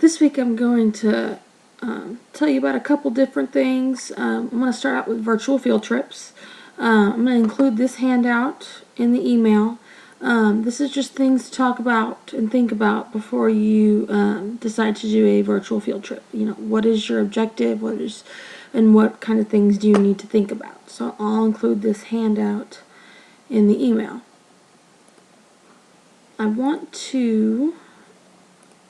This week I'm going to tell you about a couple different things. I'm going to start out with virtual field trips. I'm going to include this handout in the email. This is just things to talk about and think about before you decide to do a virtual field trip. You know, what is your objective? And what kind of things do you need to think about? So I'll include this handout in the email.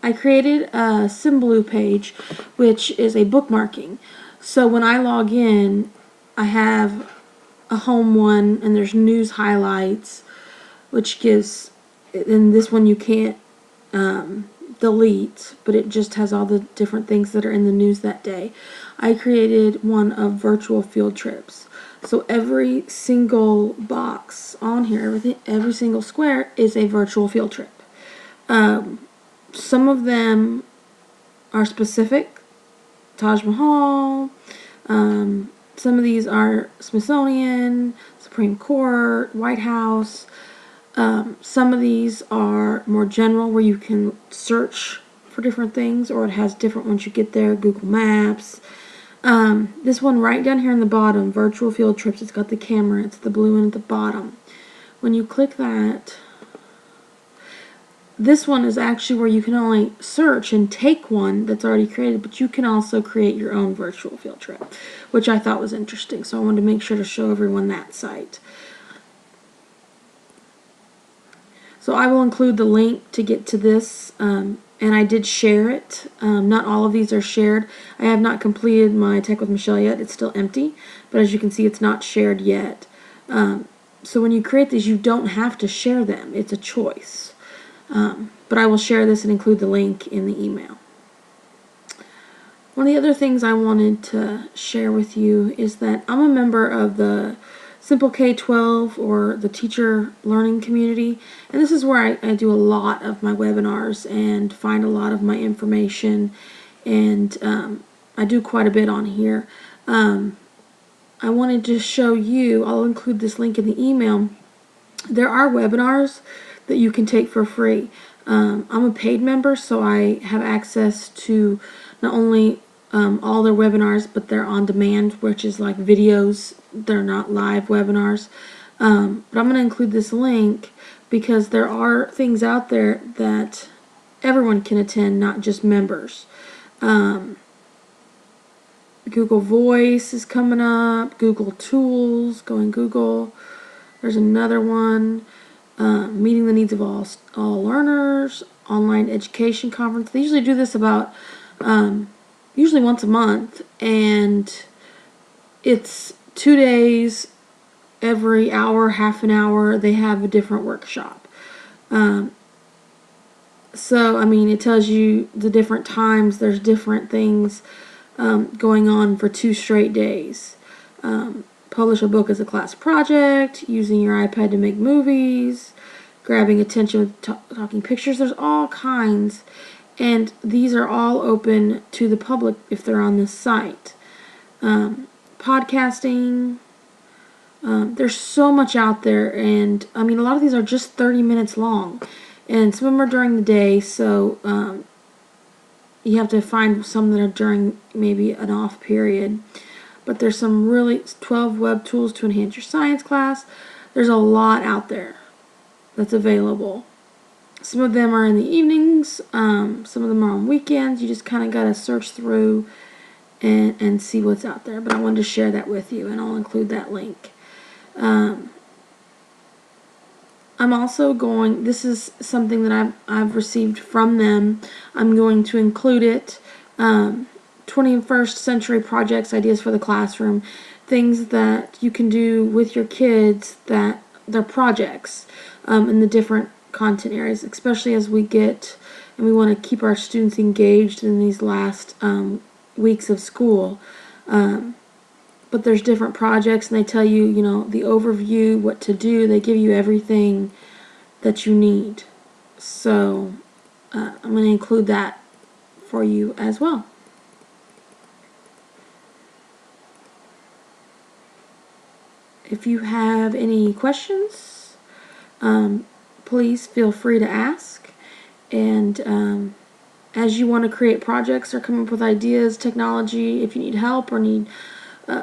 I created a Symbaloo page, which is a bookmarking. So when I log in, I have a home one, and there's news highlights, which gives, and this one you can't delete, but it just has all the different things that are in the news that day. I created one of virtual field trips. So every single box on here, every single square is a virtual field trip. Some of them are specific, Taj Mahal. Some of these are Smithsonian, Supreme Court, White House. Some of these are more general, where you can search for different things, or it has different once you get there, Google Maps. This one right down here in the bottom, virtual field trips, it's got the camera, it's the blue one at the bottom. When you click that, this one is actually where you can only search and take one that's already created, but you can also create your own virtual field trip, which I thought was interesting, so I wanted to make sure to show everyone that site. So I will include the link to get to this, and I did share it. Not all of these are shared. I have not completed my Tech with Michelle yet. It's still empty, but as you can see, it's not shared yet. So when you create these, you don't have to share them. It's a choice. But I will share this and include the link in the email. One of the other things I wanted to share with you is that I'm a member of the Simple K-12, or the teacher learning community, and this is where I do a lot of my webinars and find a lot of my information, and I do quite a bit on here. I wanted to show you, I'll include this link in the email, there are webinars that you can take for free. I'm a paid member, so I have access to not only all their webinars, but they're on demand, which is like videos. They're not live webinars. But I'm going to include this link because there are things out there that everyone can attend, not just members. Google Voice is coming up, Google Tools, going Google. There's another one. Meeting the needs of all learners, online education conference. They usually do this about usually once a month, and it's 2 days. Every hour, half an hour, they have a different workshop. So I mean, it tells you the different times. There's different things going on for 2 straight days. Publish a book as a class project, using your iPad to make movies, grabbing attention with talking pictures. There's all kinds, and these are all open to the public if they're on this site. Podcasting, there's so much out there, and I mean, a lot of these are just 30 minutes long, and some of them are during the day, so you have to find some that are during maybe an off period. But there's some really 12 web tools to enhance your science class. There's a lot out there that's available. Some of them are in the evenings. Some of them are on weekends. You just kind of got to search through and see what's out there. But I wanted to share that with you, and I'll include that link. I'm also going, this is something that I've received from them. I'm going to include it. 21st century projects, ideas for the classroom, things that you can do with your kids that they're projects in the different content areas, especially as we get and we want to keep our students engaged in these last weeks of school. But there's different projects, and they tell you, you know, the overview, what to do. They give you everything that you need. So I'm going to include that for you as well. If you have any questions, please feel free to ask, and as you want to create projects or come up with ideas, technology, if you need help or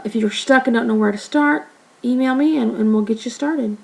if you're stuck and don't know where to start, email me and we'll get you started.